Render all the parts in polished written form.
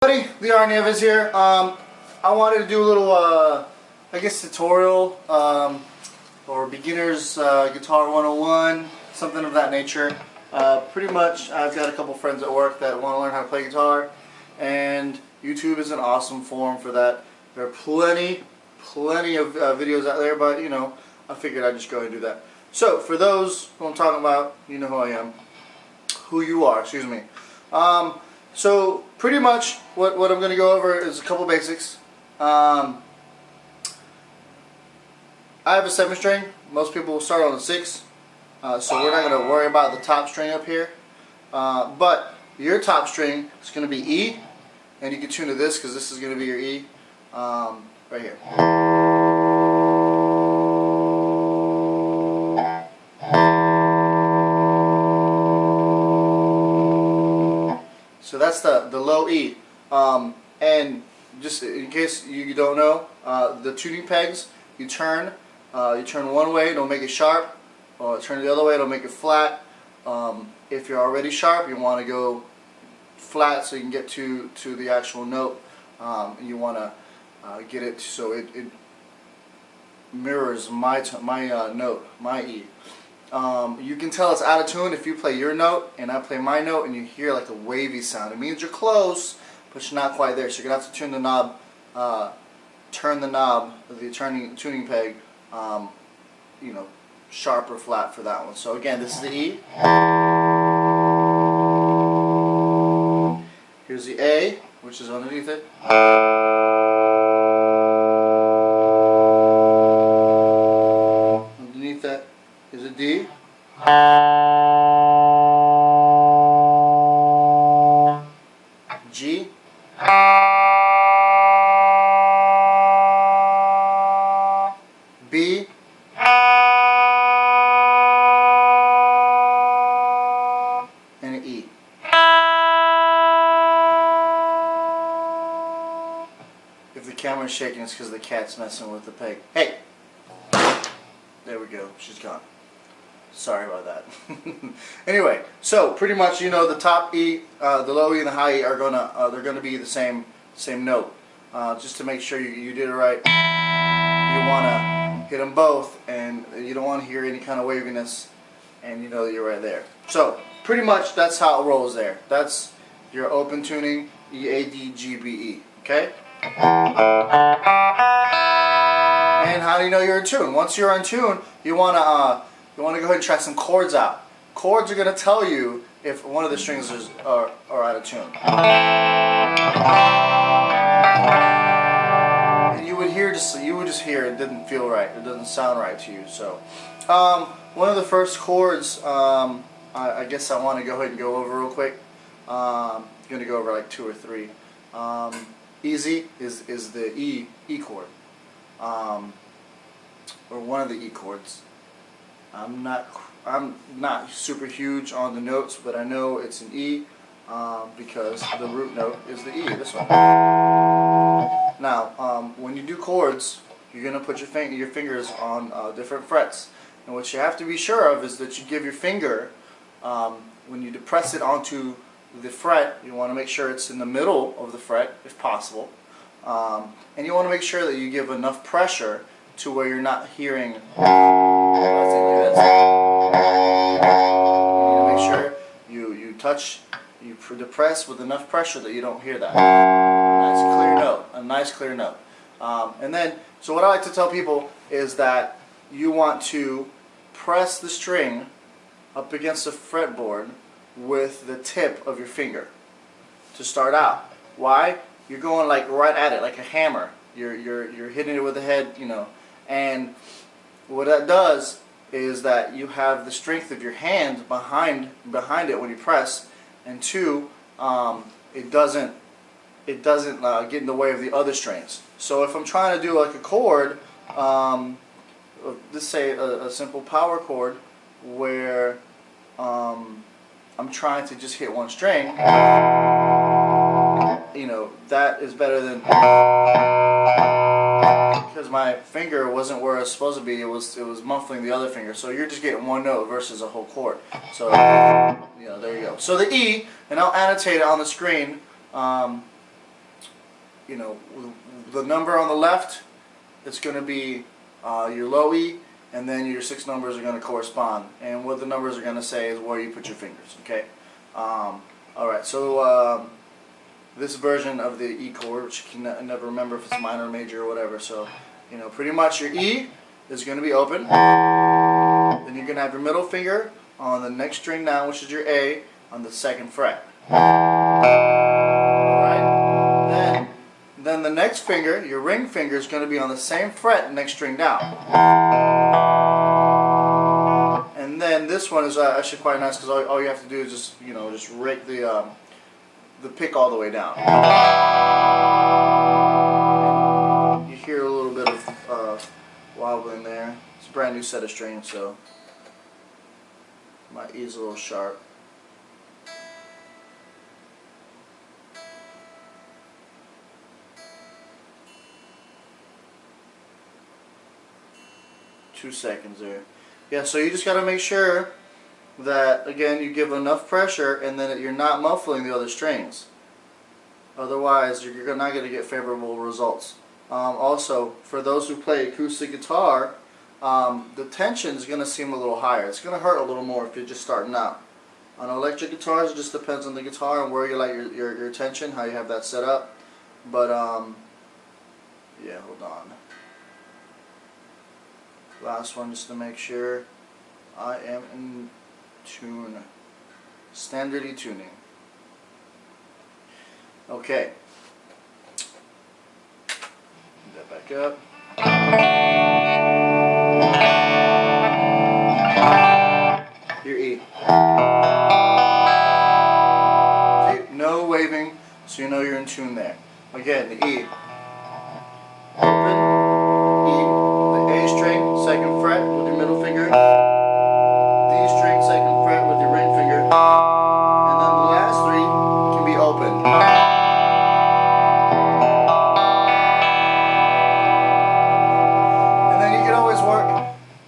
Leon Neves here. I wanted to do a little, I guess, tutorial or beginner's guitar 101, something of that nature. Pretty much, I've got a couple friends at work that want to learn how to play guitar, and YouTube is an awesome forum for that. There are plenty of videos out there, but you know, I figured I'd just go ahead and do that. So, for those who I'm talking about, you know who I am, who you are, excuse me. So pretty much what I'm going to go over is a couple basics. I have a 7-string. Most people will start on a 6. So we're not going to worry about the top string up here. But your top string is going to be E. And you can tune to this because this is going to be your E right here. So that's the low E. And just in case you don't know, the tuning pegs, you turn one way, it'll make it sharp. Turn the other way, it'll make it flat. If you're already sharp, you want to go flat so you can get to the actual note. You want to get it so it mirrors my note, my E. You can tell it's out of tune if you play your note and I play my note and you hear like a wavy sound. It means you're close, but you're not quite there. So you're going to have to turn the knob, the tuning peg, you know, sharp or flat for that one. So again, this is the E. Here's the A, which is underneath it. Underneath that is a D. G. B. And an E. If the camera's shaking, it's because the cat's messing with the peg. Hey! There we go. She's gone. Sorry about that. Anyway, so pretty much, you know, the top E, the low E, and the high E are they're gonna be the same note. Just to make sure you did it right, you wanna hit them both, and you don't want to hear any kind of waviness, and you know that you're right there. So pretty much that's how it rolls there. That's your open tuning, E, A, D, G, B, E. Okay. And how do you know you're in tune? Once you're in tune, you wanna go ahead and try some chords out. Chords are going to tell you if one of the strings are out of tune. And you would just hear it didn't feel right. It doesn't sound right to you. So, one of the first chords, I guess I want to go ahead and go over real quick. I'm going to go over like 2 or 3. Easy is the E chord, or one of the E chords. I'm not super huge on the notes, but I know it's an E because the root note is the E, this one. Now, when you do chords, you're going to put your fingers on different frets. And what you have to be sure of is that you give your finger, when you depress it onto the fret, you want to make sure it's in the middle of the fret, if possible. And you want to make sure that you give enough pressure to where you're not hearing. You need to make sure you depress with enough pressure that you don't hear that. A nice clear note. And then, so what I like to tell people is that you want to press the string up against the fretboard with the tip of your finger to start out. Why? You're going like right at it, like a hammer. You're hitting it with the head, you know. And what that does is that you have the strength of your hand behind it when you press, and 2, it doesn't get in the way of the other strings. So if I'm trying to do like a chord, let's say a simple power chord where I'm trying to just hit one string, you know, that is better than, because my finger wasn't where it was supposed to be. It was muffling the other finger. So you're just getting one note versus a whole chord. So you know, there you go. So the E, and I'll annotate it on the screen. you know, the number on the left, it's going to be your low E, and then your 6 numbers are going to correspond. And what the numbers are going to say is where you put your fingers. Okay. Alright, so this version of the E chord, which you can never remember if it's minor or major or whatever. So, you know, pretty much your E is going to be open. Then you're going to have your middle finger on the next string down, which is your A, on the 2nd fret. Alright? Then the next finger, your ring finger, is going to be on the same fret, next string down. And then this one is actually quite nice because all you have to do is just, you know, just rake the pick all the way down. You hear a little bit of wobbling there. It's a brand new set of strings, so my E is a little sharp. Two seconds there. Yeah, so you just got to make sure that, again, you give enough pressure and then you're not muffling the other strings. Otherwise, you're not going to get favorable results. Also, for those who play acoustic guitar, the tension is going to seem a little higher. It's going to hurt a little more if you're just starting out. On electric guitars, it just depends on the guitar and where you like your tension, how you have that set up. But, yeah, hold on. Last one, just to make sure I am in tune. Standard E tuning. Okay. Put that back up. Your E. Okay, no waving, so you know you're in tune there. Again, the E. Open. E. The A string, 2nd fret with your middle finger. D string, 2nd fret with your ring finger. And then the last 3 can be open. And then you can always work,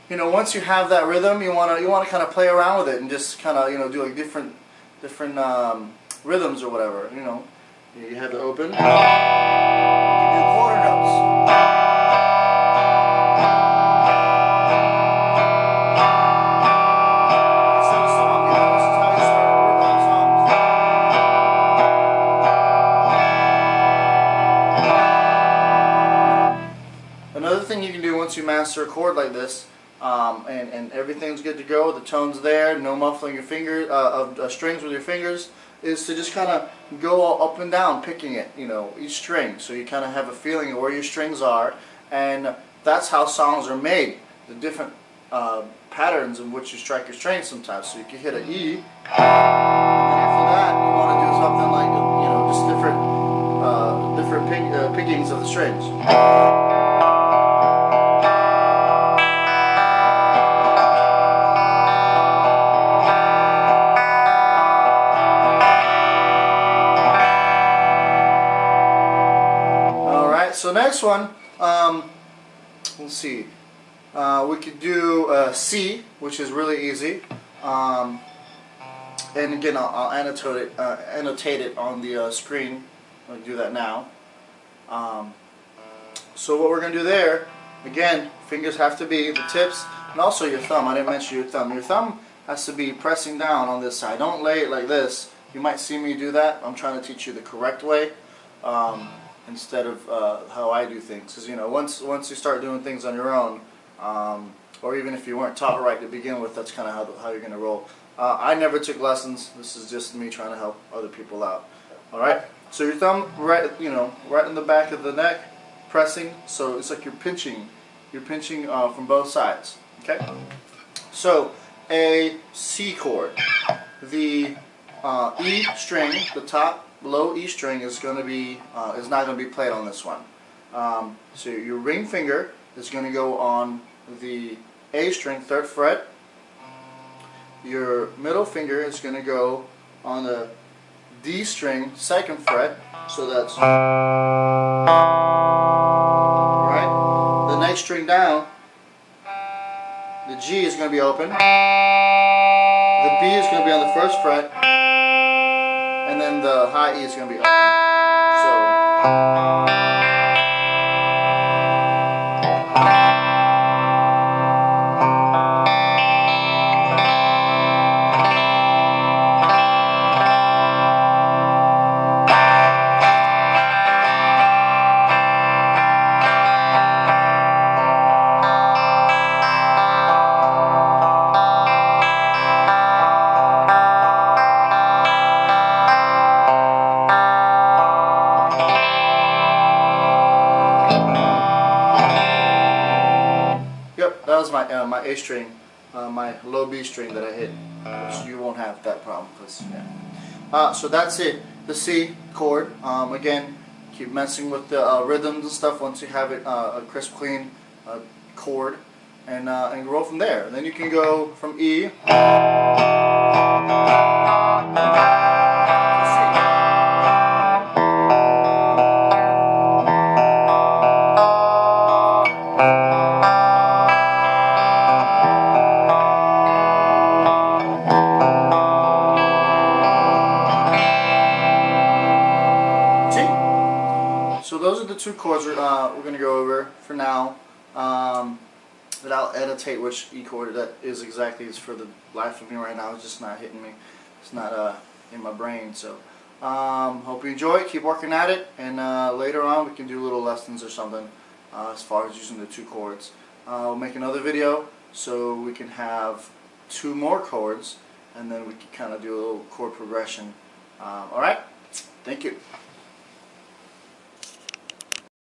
you know, once you have that rhythm, you want to kind of play around with it and just kind of, you know, do like different rhythms or whatever, you know. You have it open. You can do quarter notes. Instead of song, you know, this is how you start working on songs. Another thing you can do once you master a chord like this, and everything's good to go, the tone's there, no muffling your fingers of strings with your fingers, is to just kind of go all up and down picking it, you know, each string, so you kind of have a feeling of where your strings are, and that's how songs are made, the different patterns in which you strike your strings sometimes. So you can hit an E, and after that you want to do something like, you know, just different pickings of the strings. So next one, let's see, we could do C, which is really easy, and again I'll annotate it on the screen. I'll do that now. So what we're going to do there, again, fingers have to be the tips, and also your thumb. I didn't mention your thumb. Your thumb has to be pressing down on this side. Don't lay it like this. You might see me do that. I'm trying to teach you the correct way. Instead of how I do things, because you know, once you start doing things on your own, or even if you weren't taught right to begin with, that's kind of how you're going to roll. I never took lessons. This is just me trying to help other people out. All right. So your thumb right in the back of the neck, pressing. So it's like you're pinching from both sides. Okay. So a C chord, the E string, the top low E string is going to be is not going to be played on this one. So your ring finger is going to go on the A string, 3rd fret. Your middle finger is going to go on the D string, 2nd fret. So that's right. The next string down, the G is going to be open. The B is going to be on the 1st fret. And then the high E is going to be open. So that was my A string, my low B string that I hit. So you won't have that problem, cause yeah. So that's it. The C chord. Again, keep messing with the rhythms and stuff once you have it a crisp, clean chord, and roll from there. And then you can go from E. So those are the two chords we're going to go over for now. But I'll annotate which E chord that is exactly. It's for the life of me right now. It's just not hitting me. It's not in my brain. So hope you enjoy it. Keep working at it. And later on we can do little lessons or something as far as using the two chords. We'll make another video so we can have two more chords, and then we can kind of do a little chord progression. Alright? Thank you.